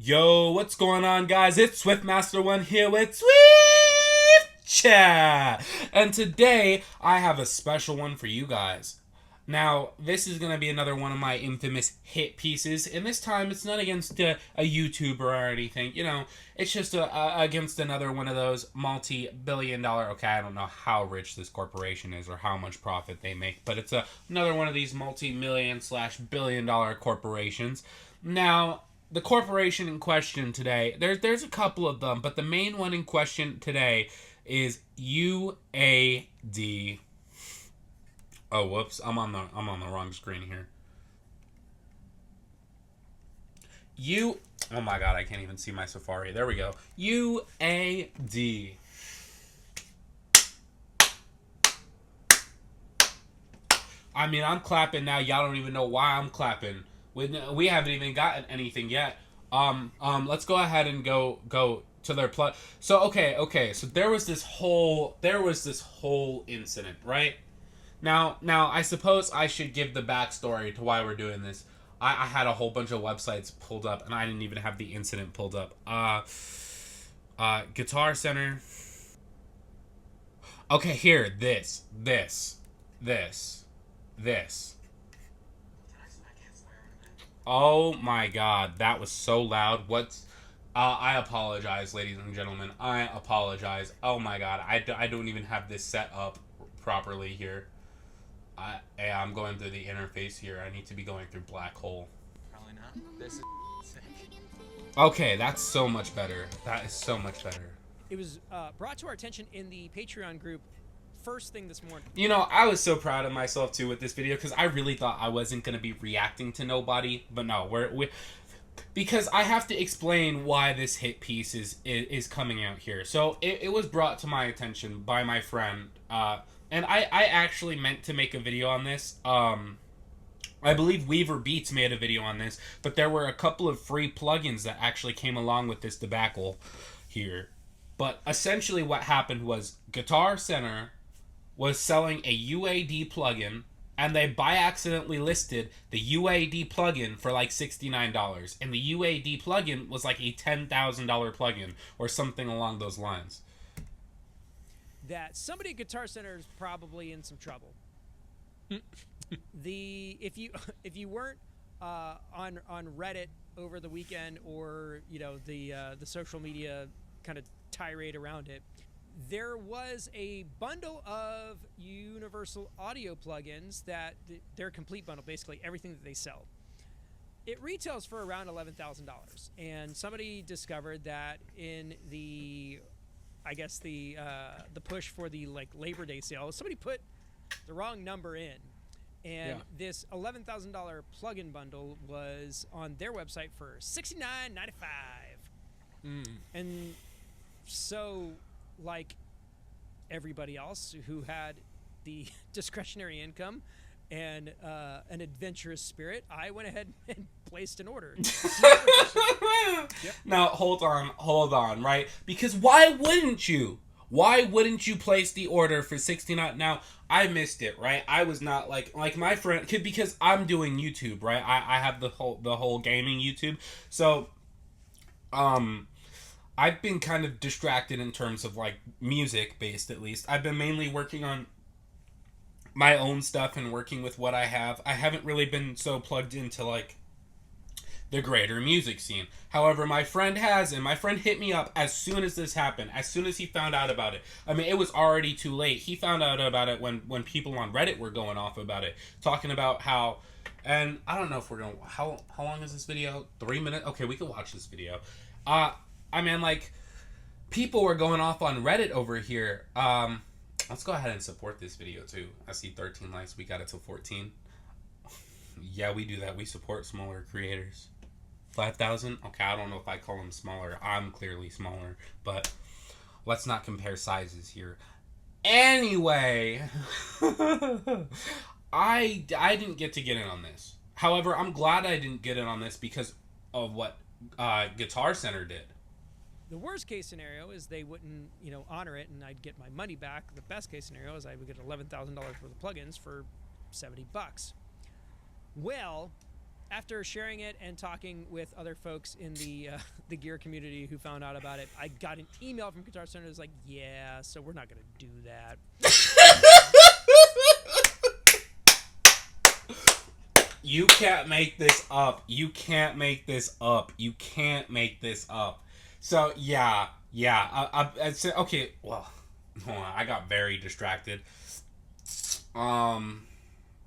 Yo, what's going on, guys? It's Swiftmaster1 here with Swift Chat. And today, I have a special one for you guys. Now, this is going to be another one of my infamous hit pieces, and this time it's not against a YouTuber or anything, you know, it's just against another one of those multi-billion dollar, okay, I don't know how rich this corporation is or how much profit they make, but it's another one of these multi-million/billion dollar corporations. Now, the corporation in question today, there's a couple of them, but the main one in question today is UAD. Oh, whoops! I'm on the wrong screen here. Oh my god, I can't even see my Safari. There we go. UAD. I mean, I'm clapping now. Y'all don't even know why I'm clapping. We haven't even gotten anything yet. Let's go ahead and go to their plug. So okay. So there was this whole incident, right? Now, I suppose I should give the backstory to why we're doing this. I had a whole bunch of websites pulled up, and I didn't even have the incident pulled up. Guitar Center. Okay, here, this. Oh my god, that was so loud. I apologize, ladies and gentlemen. I apologize. Oh my god, I don't even have this set up properly here. I'm going through the interface here. I need to be going through black hole. Probably not. This is sick. Okay, that's so much better. That is so much better. It was brought to our attention in the Patreon group first thing this morning. You know, I was so proud of myself too with this video because I really thought I wasn't going to be reacting to nobody. But no, we because I have to explain why this hit piece is coming out here. So it was brought to my attention by my friend. And I actually meant to make a video on this. I believe Weaver Beats made a video on this, but there were a couple of free plugins that actually came along with this debacle here. But essentially what happened was Guitar Center was selling a UAD plugin, and they by accidentally listed the UAD plugin for like $69. And the UAD plugin was like a $10,000 plugin or something along those lines. That somebody at Guitar Center is probably in some trouble. If you weren't on Reddit over the weekend, or you know the social media kind of tirade around it, there was a bundle of Universal Audio plugins that they're a complete bundle, basically everything that they sell. It retails for around $11,000, and somebody discovered that in the push for the Labor Day sale, somebody put the wrong number in, and this $11,000 plugin bundle was on their website for $69.95. And so, like everybody else who had the discretionary income and an adventurous spirit, I went ahead and placed an order. Yep. Now, hold on, right? Because why wouldn't you? Why wouldn't you place the order for $69? Now, I missed it, right? I was not like my friend, because I'm doing YouTube, right? I have the whole gaming YouTube. So, I've been kind of distracted in terms of like music based, at least. I've been mainly working on my own stuff and working with what I have. I haven't really been so plugged into like the greater music scene. However, my friend has, and my friend hit me up as soon as this happened, as soon as he found out about it. I mean, it was already too late. He found out about it when people on Reddit were going off about it, talking about how, and I don't know if we're going to, how long is this video? 3 minutes? Okay, we can watch this video. I mean, like, people were going off on Reddit over here. Let's go ahead and support this video too. I see 13 likes. We got it to 14. Yeah, we do that. We support smaller creators. 5,000? Okay, I don't know if I call them smaller. I'm clearly smaller, but let's not compare sizes here. Anyway, I didn't get to get in on this. However, I'm glad I didn't get in on this because of what Guitar Center did. The worst case scenario is they wouldn't, honor it, and I'd get my money back. The best case scenario is I would get $11,000 worth of plugins for $70. Well, after sharing it and talking with other folks in the gear community who found out about it, I got an email from Guitar Center that was like, yeah, so we're not going to do that. You can't make this up. You can't make this up. You can't make this up. So, yeah. I said, okay, well, hold on. I got very distracted.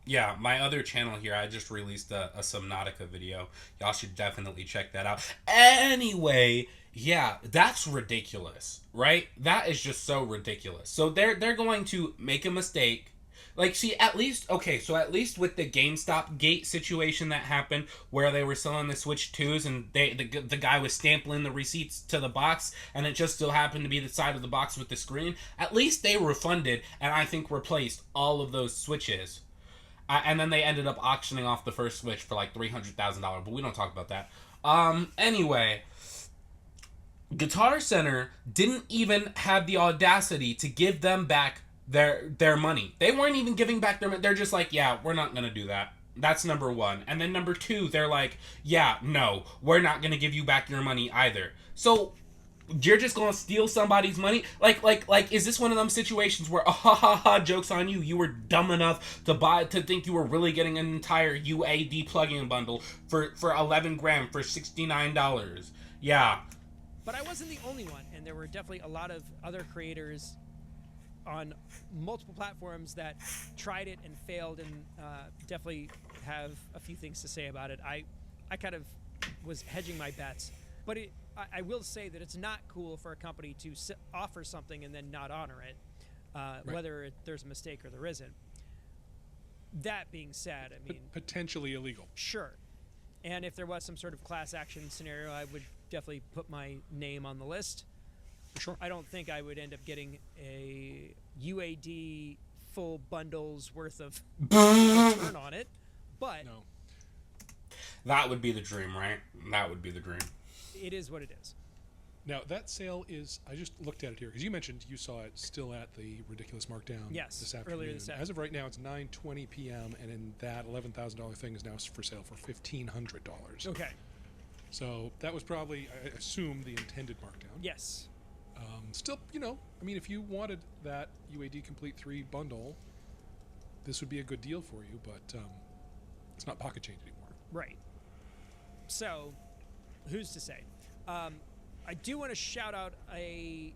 Yeah, my other channel here, I just released a Subnautica video. Y'all should definitely check that out. Anyway, yeah, that's ridiculous, right? That is just so ridiculous. So they're going to make a mistake. Like, see, at least with the GameStop gate situation that happened, where they were selling the Switch 2s and the guy was stamping the receipts to the box, and it just still happened to be the side of the box with the screen, at least they refunded and I think replaced all of those Switches. And then they ended up auctioning off the first Switch for like $300,000, but we don't talk about that. Anyway, Guitar Center didn't even have the audacity to give them back their money. They weren't even giving back their money. They're just like, yeah, we're not gonna do that. That's number one. And then number two, they're like, yeah, no, we're not gonna give you back your money either. So you're just gonna steal somebody's money? Like, is this one of them situations where, joke's on you, you were dumb enough to think you were really getting an entire UAD plugin bundle for 11 grand for $69? Yeah. But I wasn't the only one, and there were definitely a lot of other creators on multiple platforms that tried it and failed, and definitely have a few things to say about it. I kind of was hedging my bets, but I will say that it's not cool for a company to offer something and then not honor it, right. Whether there's a mistake or there isn't. That being said, I mean, potentially illegal. Sure. And if there was some sort of class action scenario, I would definitely put my name on the list. Sure. I don't think I would end up getting a UAD full bundles worth of return on it, but no. That would be the dream, right? That would be the dream. It is what it is. Now, that sale is, I just looked at it here, because you mentioned you saw it still at the Ridiculous Markdown this afternoon. Earlier this afternoon. As of right now, it's 9:20 p.m., and in that $11,000 thing is now for sale for $1,500. Okay. So that was probably, I assume, the intended markdown. Yes. Still, I mean, if you wanted that UAD Complete 3 bundle, this would be a good deal for you, but it's not pocket change anymore. Right. So, who's to say? I do want to shout out a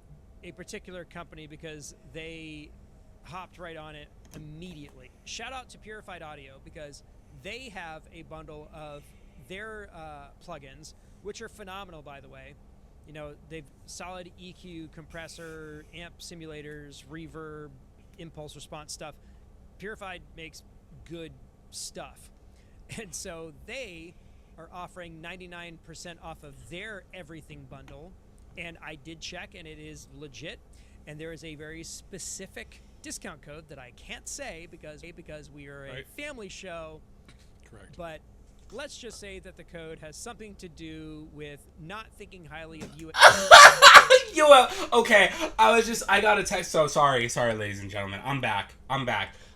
particular company because they hopped right on it immediately. Shout out to Purified Audio because they have a bundle of their plugins, which are phenomenal, by the way. They've solid EQ, compressor, amp simulators, reverb, impulse response stuff. Purified makes good stuff. And so they are offering 99% off of their everything bundle. And I did check, and it is legit. And there is a very specific discount code that I can't say because we are a family show. Correct. But let's just say that the code has something to do with not thinking highly of you. Okay, I got a text. So sorry, ladies and gentlemen. I'm back.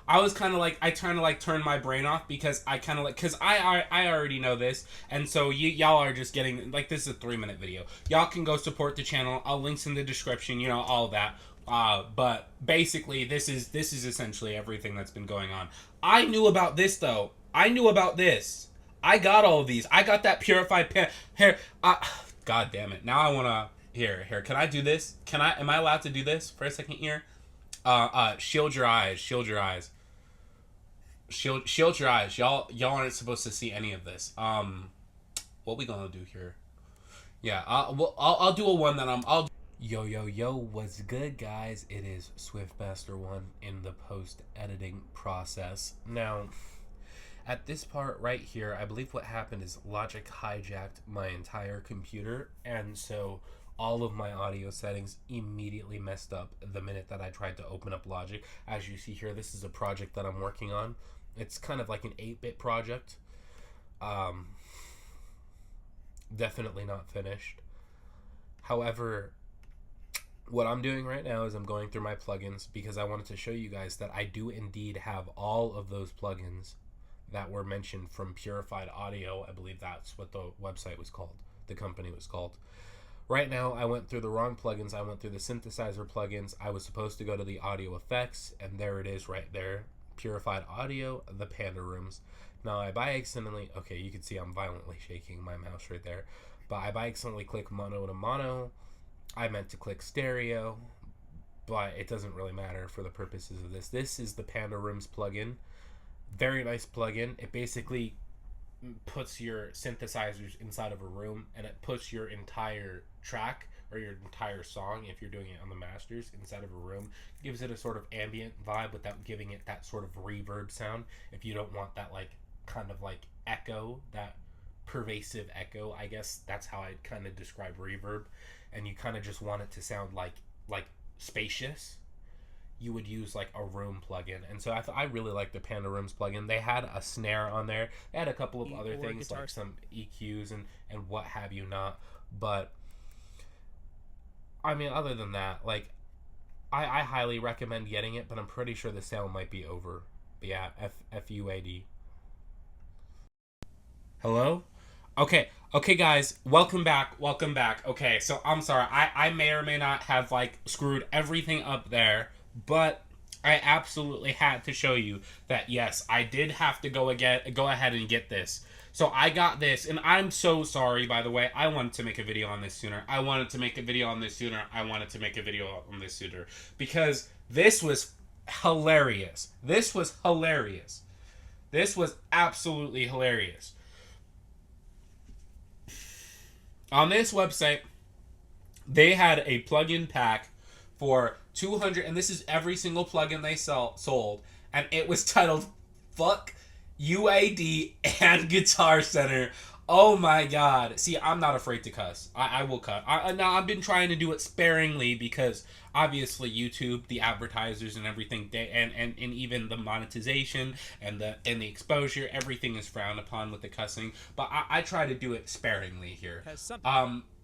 I was kind of like, I trying to like turn my brain off because I kind of like, because I already know this, and so y'all are just getting, like, this is a 3-minute video. Y'all can go support the channel. I'll links in the description, all that. But basically, this is essentially everything that's been going on. I knew about this though. I got all of these. I got that Purified pen. Here, God damn it. Now I wanna here. Can I do this? Am I allowed to do this for a second here? Shield your eyes. Shield your eyes. Y'all aren't supposed to see any of this. What we gonna do here? Yeah. I'll do a one that I'll. Yo, what's good, guys? It is Swiftmaster1 in the post-editing process. Now, at this part right here, I believe what happened is Logic hijacked my entire computer, and so all of my audio settings immediately messed up the minute that I tried to open up Logic. As you see here, this is a project that I'm working on. It's kind of like an 8-bit project. Definitely not finished. However, what I'm doing right now is I'm going through my plugins because I wanted to show you guys that I do indeed have all of those plugins that were mentioned from Purified Audio. I believe that's what the website was called. The company was called. Right now, I went through the wrong plugins. I went through the synthesizer plugins. I was supposed to go to the audio effects, and there it is right there. Purified Audio, the Panda Rooms. Now, I by accidentally... Okay, you can see I'm violently shaking my mouse right there. But I by accidentally click mono to mono. I meant to click stereo, but it doesn't really matter for the purposes of this. This is the Panda Rooms plugin. Very nice plugin. It basically puts your synthesizers inside of a room, and it puts your entire track or your entire song, if you're doing it on the masters, inside of a room. Gives it a sort of ambient vibe without giving it that sort of reverb sound. If you don't want that like kind of like echo, that pervasive echo, I guess that's how I'd kind of describe reverb, and you kind of just want it to sound like spacious, you would use like a room plugin. And so I really like the Panda Rooms plugin. They had a snare on there. They had a couple of other things like some EQs and what have you not. But I mean, other than that, like I highly recommend getting it, but I'm pretty sure the sale might be over. But yeah, FUAD. Hello? Okay, guys, welcome back. Okay, so I'm sorry, I may or may not have like screwed everything up there, but I absolutely had to show you that yes, I did have to go ahead and get this. So I got this, and I'm so sorry, by the way. I wanted to make a video on this sooner. Because this was hilarious. This was absolutely hilarious. On this website, they had a plugin pack for 200, and this is every single plugin they sold, and it was titled Fuck UAD and Guitar Center. Oh my god. See, I'm not afraid to cuss. I will cut. Now, I've been trying to do it sparingly because obviously YouTube, the advertisers and everything, and even the monetization and the exposure, everything is frowned upon with the cussing. But I try to do it sparingly here.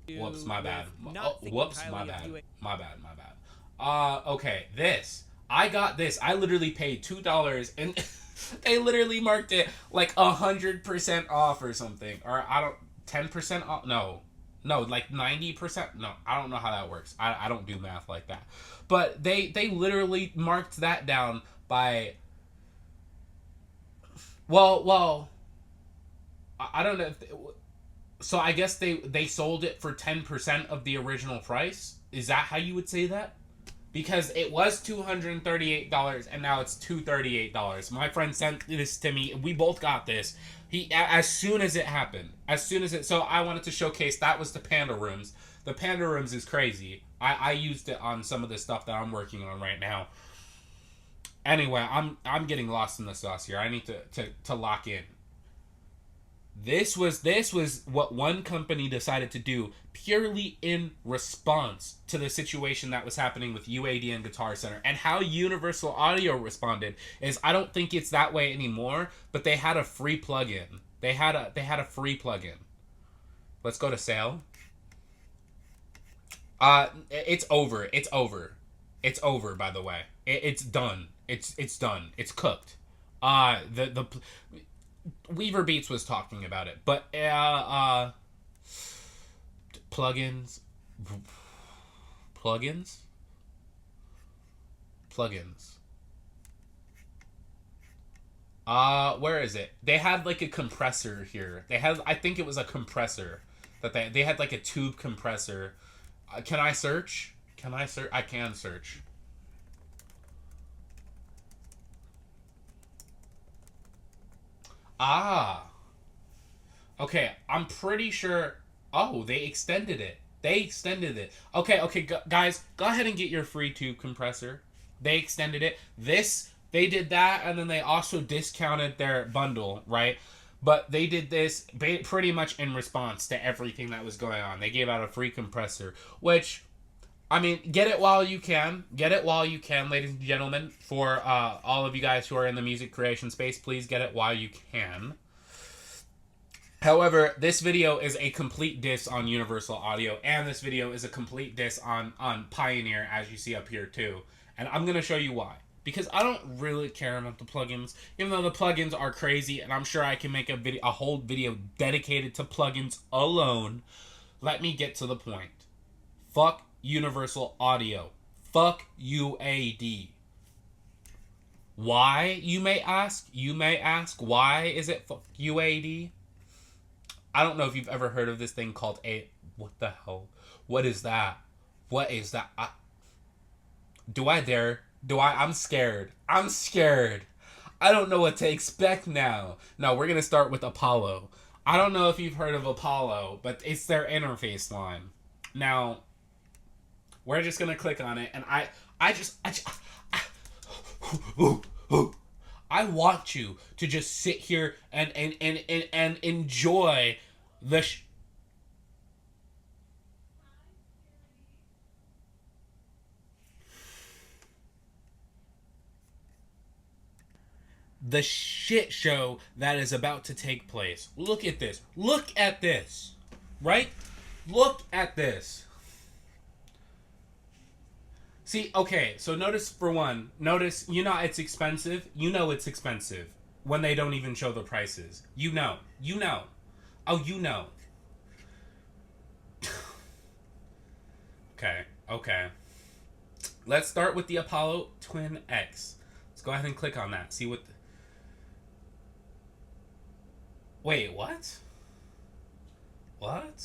Whoops, my bad. My bad. Okay, this. I got this. I literally paid $2 and they literally marked it like 100% off or something. Or 10% off? No, like 90%. No, I don't know how that works. I don't do math like that. But they literally marked that down by... Well, I don't know if... So I guess they sold it for 10% of the original price? Is that how you would say that? Because it was $238 and now it's $238. My friend sent this to me. We both got this. As soon as it happened. So I wanted to showcase that was the Panda Rooms. The Panda Rooms is crazy. I used it on some of the stuff that I'm working on right now. Anyway, I'm getting lost in the sauce here. I need to lock in. This was what one company decided to do purely in response to the situation that was happening with UAD and Guitar Center. And how Universal Audio responded is, I don't think it's that way anymore, but they had a free plugin. They had a free plugin. Let's go to sale. It's over. It's over, by the way. It's done. It's done. It's cooked. The Weaver Beats was talking about it, but plugins. Where is it? They had like a compressor here. I think it was a compressor that they had like a tube compressor. Can I search? I can search. Okay, I'm pretty sure... Oh, they extended it. Okay, guys, go ahead and get your free tube compressor. They extended it. They did that, and then they also discounted their bundle, right? But they did this pretty much in response to everything that was going on. They gave out a free compressor, which... I mean, get it while you can. Ladies and gentlemen. For all of you guys who are in the music creation space, please get it while you can. However, this video is a complete diss on Universal Audio, and this video is a complete diss on Pioneer, as you see up here too. And I'm going to show you why. because I don't really care about the plugins, even though the plugins are crazy, and I'm sure I can make a whole video dedicated to plugins alone. Let me get to the point. Fuck Universal Audio. Fuck UAD. Why, you may ask? You may ask, why is it fuck UAD? I don't know if you've ever heard of this thing called a... What the hell? What is that? What is that? Do I dare? I'm scared. I'm scared. I don't know what to expect now. No, we're going to start with Apollo. I don't know if you've heard of Apollo, but it's their interface line. Now, we're just going to click on it, and I want you to just sit here and enjoy the the shit show that is about to take place. Look at this. Look at this. Right? Look at this. See, okay, so notice for one, it's expensive. You know it's expensive when they don't even show the prices. You know. Oh, you know. Okay. Let's start with the Apollo Twin X. Let's go ahead and click on that. See what... Wait, what? What?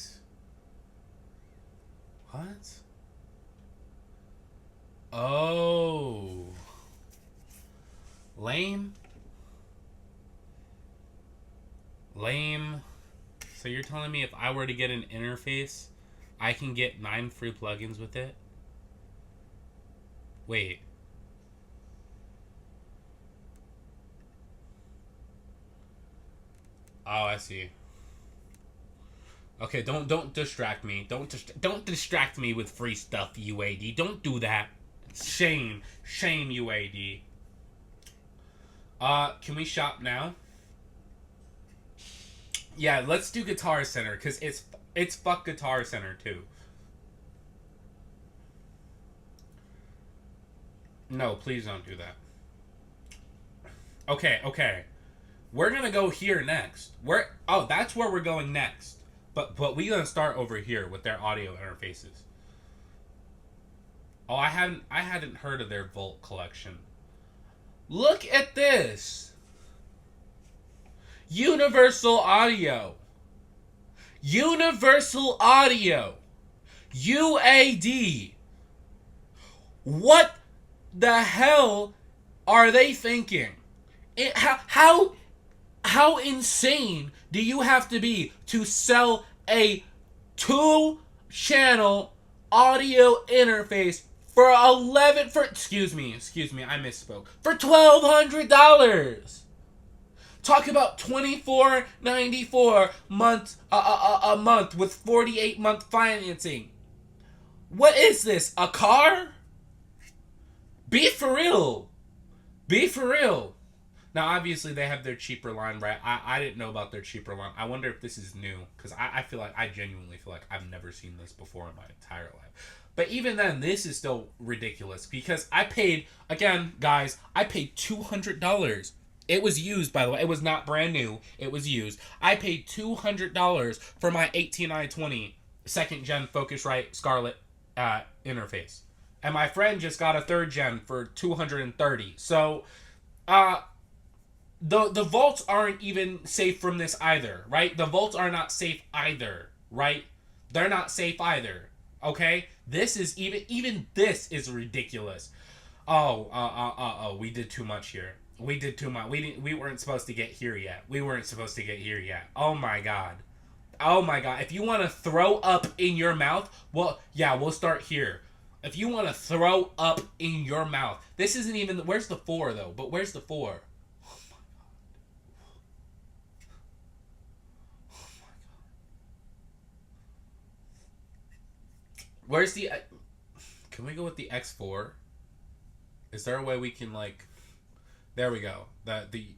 Oh. Lame. So you're telling me if I were to get an interface, I can get 9 free plugins with it? Wait. Oh, I see. Okay, don't distract me. Don't distract me with free stuff, UAD. Don't do that. Shame, UAD. Can we shop now? Yeah, let's do Guitar Center, cause it's fuck Guitar Center too. No, please don't do that. Okay. We're gonna go here next. That's where we're going next. But we gonna start over here with their audio interfaces. Oh, I hadn't heard of their Volt collection. Look at this. Universal Audio. UAD. What the hell are they thinking? How insane do you have to be to sell a 2-channel audio interface for excuse me, I misspoke. For $1,200. Talk about $24.94 a month with 48-month financing. What is this? A car? Be for real. Now, obviously, they have their cheaper line, right? I didn't know about their cheaper line. I wonder if this is new, because I genuinely feel like I've never seen this before in my entire life. But even then, this is still ridiculous, because I paid, again, guys, I paid $200. It was used, by the way. It was not brand new. It was used. I paid $200 for my 18i20 2nd-gen Focusrite Scarlett interface. And my friend just got a 3rd-gen for $230. So, the Volts aren't even safe from this either, right? The Volts are not safe either, right? They're not safe either, okay? This is even this is ridiculous. We did too much here. We did too much. We weren't supposed to get here yet. Oh my god. If you want to throw up in your mouth, well, yeah, we'll start here. If you want to throw up in your mouth, this isn't even... Where's the 4, though? But where's the 4? Oh my god. Where's the... Can we go with the X4? Is there a way we can, like... There we go. That's the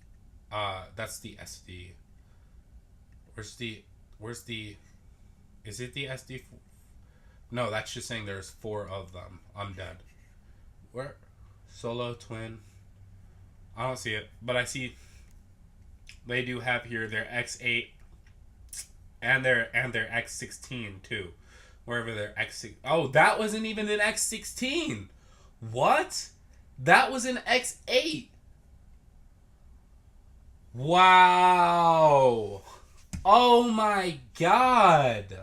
SD. Where's the... Is it the SD? No, that's just saying there's 4 of them. I'm dead. Where? Solo twin. I don't see it, but I see they do have here their X8 and their X16 too. Wherever their X6. Oh, that wasn't even an X16. What? That was an X8. Wow. Oh my god.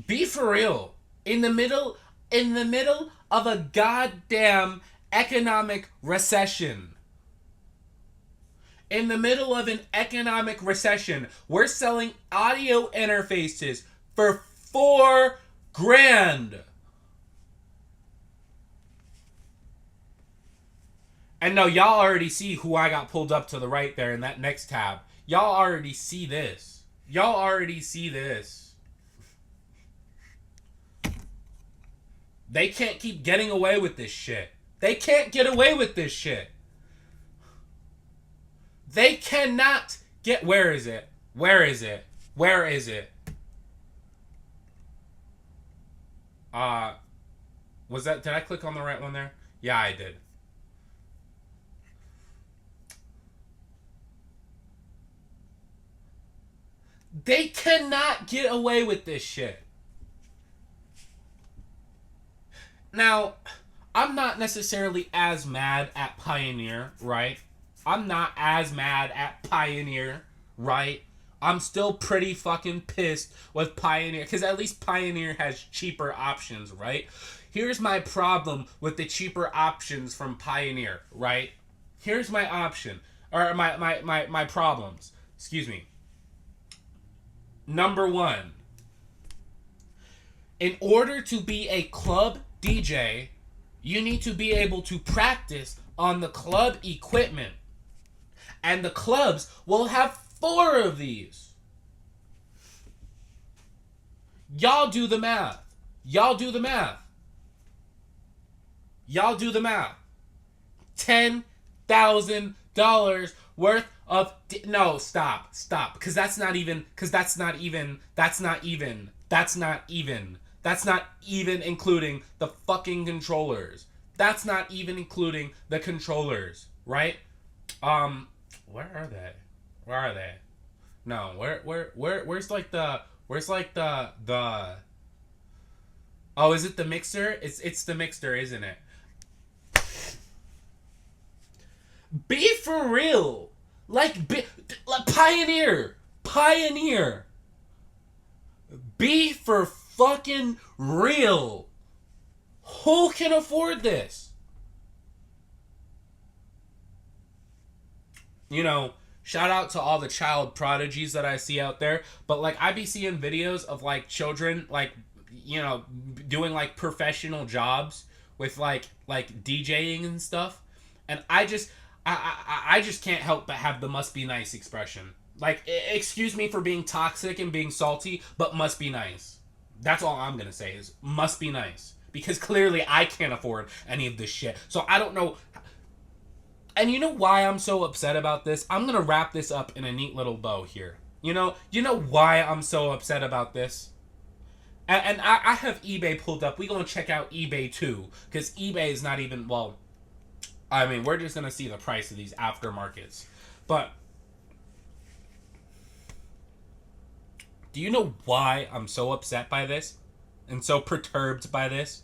Be for real. In the middle of a goddamn economic recession. In the middle of an economic recession, we're selling audio interfaces for $4,000. And no, y'all already see who I got pulled up to the right there in that next tab. Y'all already see this. Y'all already see this. They can't keep getting away with this shit. They can't get away with this shit. They cannot get... Where is it? Where is it? Where is it? Was that... Did I click on the right one there? Yeah, I did. They cannot get away with this shit. Now, I'm not necessarily as mad at Pioneer, right? I'm not as mad at Pioneer, right? I'm still pretty fucking pissed with Pioneer, because at least Pioneer has cheaper options, right? Here's my problem with the cheaper options from Pioneer, right? Here's my option, or my problems. Excuse me. Number one, in order to be a club DJ, you need to be able to practice on the club equipment. And the clubs will have 4 of these. Y'all do the math. Y'all do the math. Y'all do the math. $10,000 worth of... No, stop. Because that's not even including the fucking controllers. That's not even including the controllers, right? Where are they? Where are they? No, where's the Oh, is it the mixer? It's the mixer, isn't it? Be for real. Like Pioneer. Be for fucking real. Who can afford this? You know, shout out to all the child prodigies that I see out there. But, like, I be seeing videos of, like, children, like, you know, doing, like, professional jobs with, like DJing and stuff. And I just can't help but have the must be nice expression. Like, excuse me for being toxic and being salty, but must be nice. That's all I'm going to say is must be nice. Because clearly I can't afford any of this shit. So I don't know... And you know why I'm so upset about this? I'm going to wrap this up in a neat little bow here. You know why I'm so upset about this? And I have eBay pulled up. We're going to check out eBay too. Because eBay is not even, well... I mean, we're just going to see the price of these aftermarkets. But... do you know why I'm so upset by this? And so perturbed by this?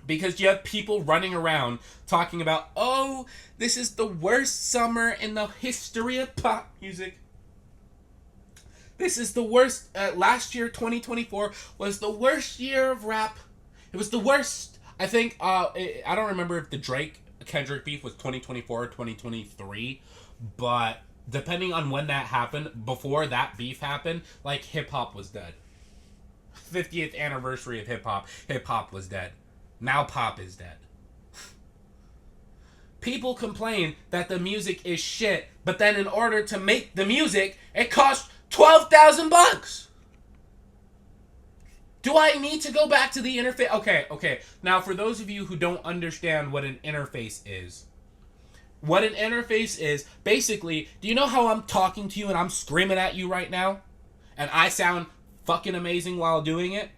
Because you have people running around talking about, oh, this is the worst summer in the history of pop music. This is the worst. Last year, 2024, was the worst year of rap. It was the worst. I think, I don't remember if the Drake-Kendrick beef was 2024 or 2023. But depending on when that happened, before that beef happened, like, hip-hop was dead. 50th anniversary of hip-hop was dead. Now pop is dead. People complain that the music is shit, but then in order to make the music, it costs $12,000. Do I need to go back to the interface? Okay. Now, for those of you who don't understand what an interface is, basically, do you know how I'm talking to you and I'm screaming at you right now? And I sound fucking amazing while doing it?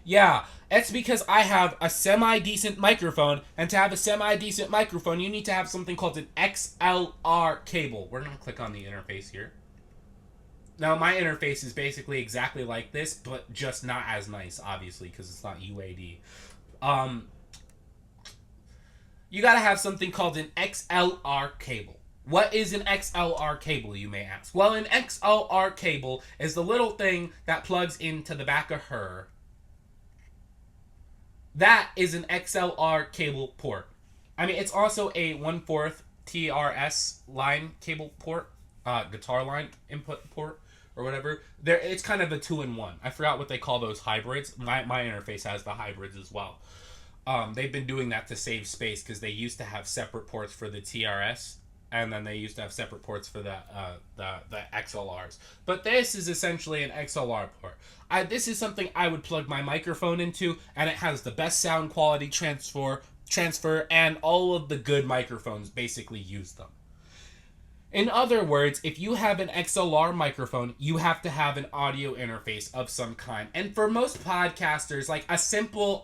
Yeah, it's because I have a semi-decent microphone, and to have a semi-decent microphone, you need to have something called an XLR cable. We're going to click on the interface here. Now, my interface is basically exactly like this, but just not as nice, obviously, because it's not UAD. You got to have something called an XLR cable. What is an XLR cable, you may ask? Well, an XLR cable is the little thing that plugs into the back of her. That is an XLR cable port. I mean, it's also a 1/4 TRS line cable port, guitar line input port, or whatever. It's kind of a 2-in-1. I forgot what they call those hybrids. My interface has the hybrids as well. They've been doing that to save space because they used to have separate ports for the TRS, and then they used to have separate ports for the XLRs. But this is essentially an XLR port. This is something I would plug my microphone into, and it has the best sound quality transfer, and all of the good microphones basically use them. In other words, if you have an XLR microphone, you have to have an audio interface of some kind. And for most podcasters, like a simple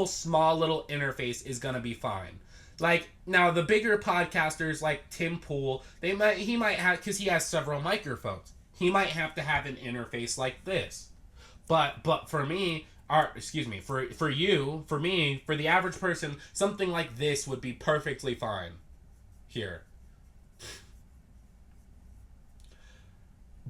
small little interface is gonna be fine. Like, now the bigger podcasters like Tim Pool, he might have, because he has several microphones, he might have to have an interface like this. But for me, for you, for me, for the average person, something like this would be perfectly fine. Here.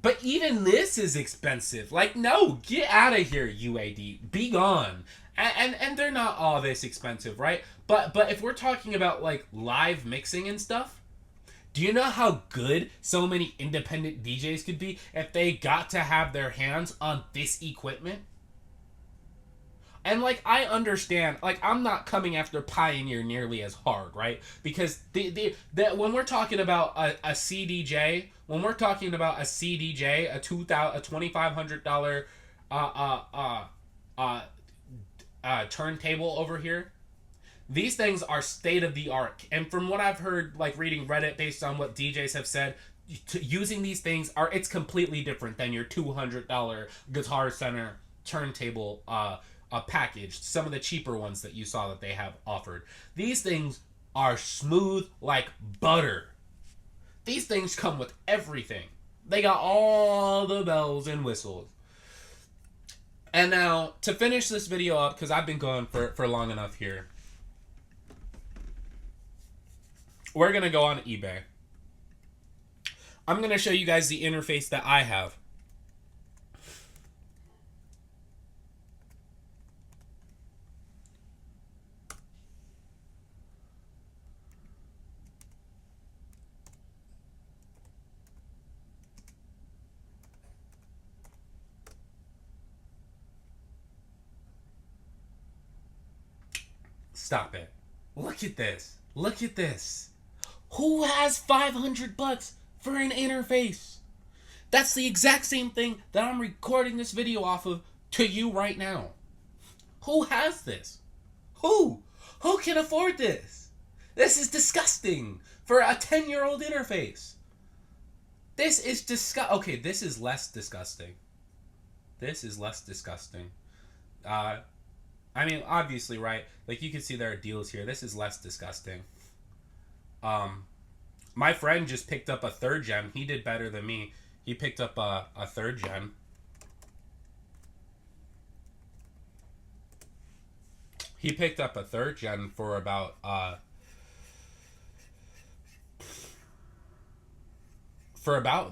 But even this is expensive. Like, no, get out of here, UAD. Be gone. And they're not all this expensive, right? But if we're talking about, like, live mixing and stuff, do you know how good so many independent DJs could be if they got to have their hands on this equipment? And, like, I understand, like, I'm not coming after Pioneer nearly as hard, right? Because when we're talking about a CDJ, when we're talking about a CDJ, a $2,500 turntable over here, these things are state of the art. And from what I've heard, like reading Reddit based on what DJs have said, using these things it's completely different than your $200 Guitar Center turntable package. Some of the cheaper ones that you saw that they have offered. These things are smooth like butter. These things come with everything. They got all the bells and whistles. And now, to finish this video up, because I've been going for long enough here, we're going to go on eBay. I'm going to show you guys the interface that I have. Stop it. Look at this. Look at this. Who has $500 for an interface? That's the exact same thing that I'm recording this video off of to you right now. Who has this? Who? Who can afford this? This is disgusting for a 10-year-old interface. This is Okay, this is less disgusting. This is less disgusting. I mean, obviously, right? Like, you can see there are deals here. This is less disgusting. My friend just picked up a 3rd gen. He did better than me. He picked up a 3rd gen. He picked up a 3rd gen for about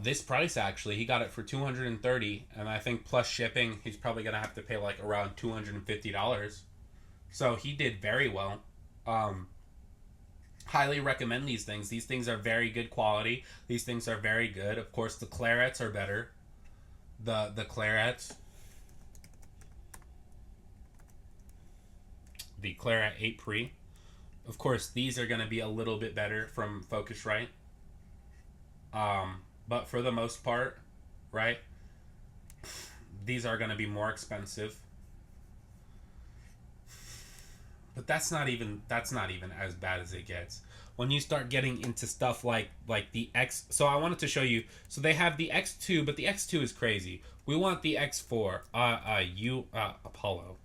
this price, actually. He got it for $230, and I think plus shipping, he's probably gonna have to pay like around $250. So he did very well. Highly recommend these things. These things are very good quality. These things are very good. Of course, the clarets are better. The clarets. The Claret 8 Pre. Of course, these are going to be a little bit better from Focusrite. But for the most part, right, these are going to be more expensive. But that's not even as bad as it gets. When you start getting into stuff like the X, so I wanted to show you. So they have the X2, but the X2 is crazy. We want the X4, Apollo.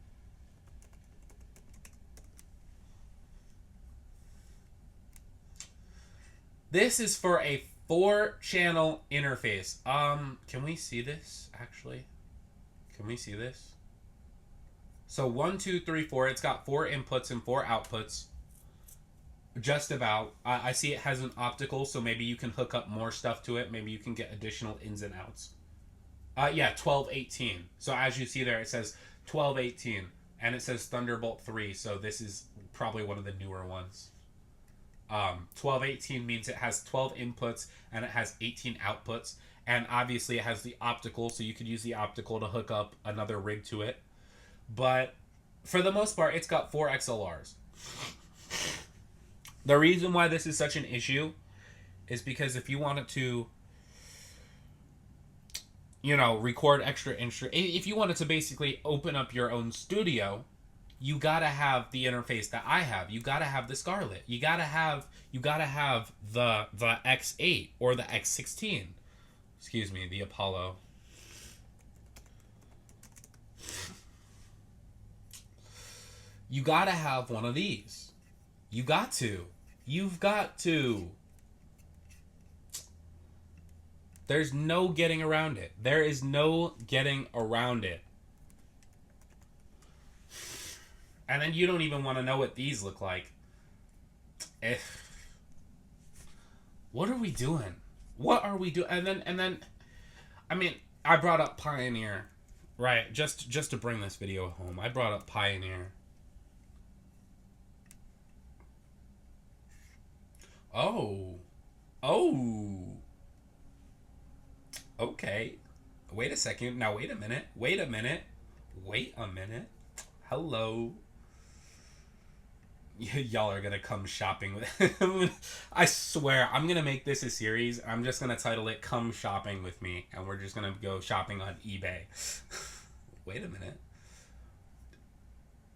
This is for a 4-channel interface. Can we see this, actually? Can we see this? So 1, 2, 3, 4. It's got 4 inputs and 4 outputs. Just about. I see it has an optical, so maybe you can hook up more stuff to it. Maybe you can get additional ins and outs. Yeah, 1218. So as you see there, it says 1218. And it says Thunderbolt 3, so this is probably one of the newer ones. 1218 means it has 12 inputs and it has 18 outputs. And obviously it has the optical, so you could use the optical to hook up another rig to it. But for the most part, it's got 4 XLRs. The reason why this is such an issue is because if you wanted to, you know, record extra if you wanted to basically open up your own studio, you gotta have the interface that I have. You gotta have the Scarlett. You gotta have the X8 or the X16. Excuse me, the Apollo. You gotta have one of these. You got to. You've got to. There's no getting around it. There is no getting around it. And then you don't even want to know what these look like. What are we doing? What are we doing? And then, I mean, I brought up Pioneer, right? Just to bring this video home, I brought up Pioneer. Oh. Okay. Wait a second. Now, wait a minute. Hello. Y'all are gonna come shopping with... I swear, I'm gonna make this a series. I'm just gonna title it Come Shopping With Me. And we're just gonna go shopping on eBay. Wait a minute.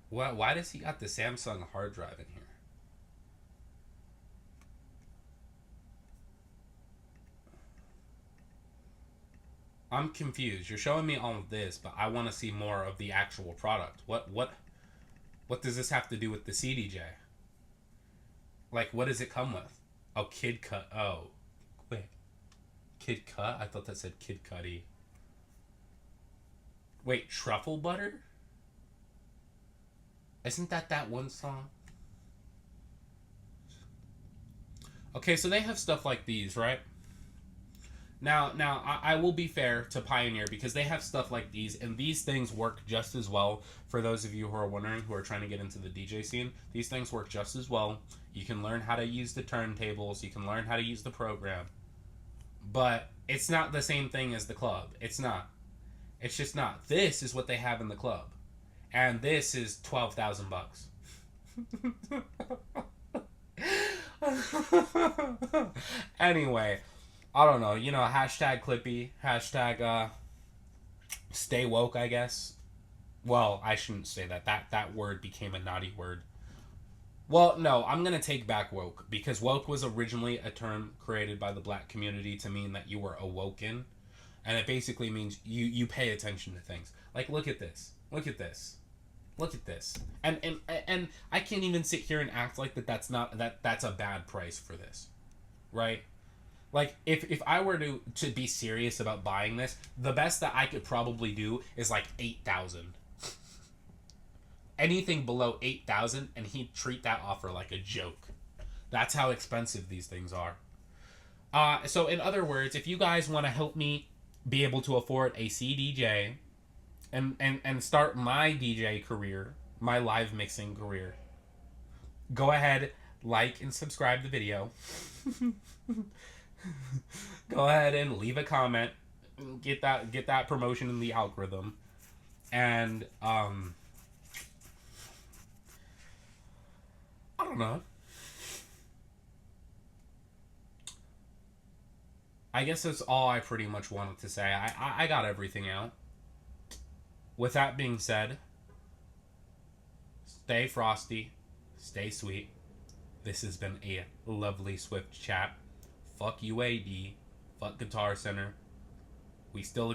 Why does he got the Samsung hard drive in here? I'm confused. You're showing me all of this, but I want to see more of the actual product. What does this have to do with the CDJ? Like, what does it come with? Oh, Kid Cut. Oh, wait. Kid Cut? I thought that said Kid Cudi. Wait, Truffle Butter? Isn't that one song? Okay, so they have stuff like these, right? Now, I will be fair to Pioneer because they have stuff like these, and these things work just as well. For those of you who are wondering, who are trying to get into the DJ scene, these things work just as well. You can learn how to use the turntables, you can learn how to use the program, but it's not the same thing as the club. It's not. It's just not. This is what they have in the club, and this is $12,000. Anyway. I don't know, you know, hashtag Clippy, hashtag stay woke, I guess. Well, I shouldn't say that. That word became a naughty word. Well, no, I'm going to take back woke, because woke was originally a term created by the black community to mean that you were awoken, and it basically means you pay attention to things. Like, look at this. Look at this. Look at this. And I can't even sit here and act like that's a bad price for this. Right? Like, if I were to be serious about buying this, the best that I could probably do is like 8,000. Anything below 8,000, and he'd treat that offer like a joke. That's how expensive these things are. So in other words, if you guys want to help me be able to afford a CDJ and start my DJ career, my live mixing career, go ahead, like and subscribe the video. Go ahead and leave a comment, get that promotion in the algorithm, and I don't know. I guess that's all I pretty much wanted to say. I got everything out. With that being said, stay frosty, stay sweet. This has been a lovely Swift chat. Fuck UAD. Fuck Guitar Center. We still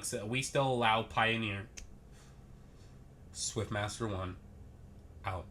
allow Pioneer. Swiftmaster 1. Out.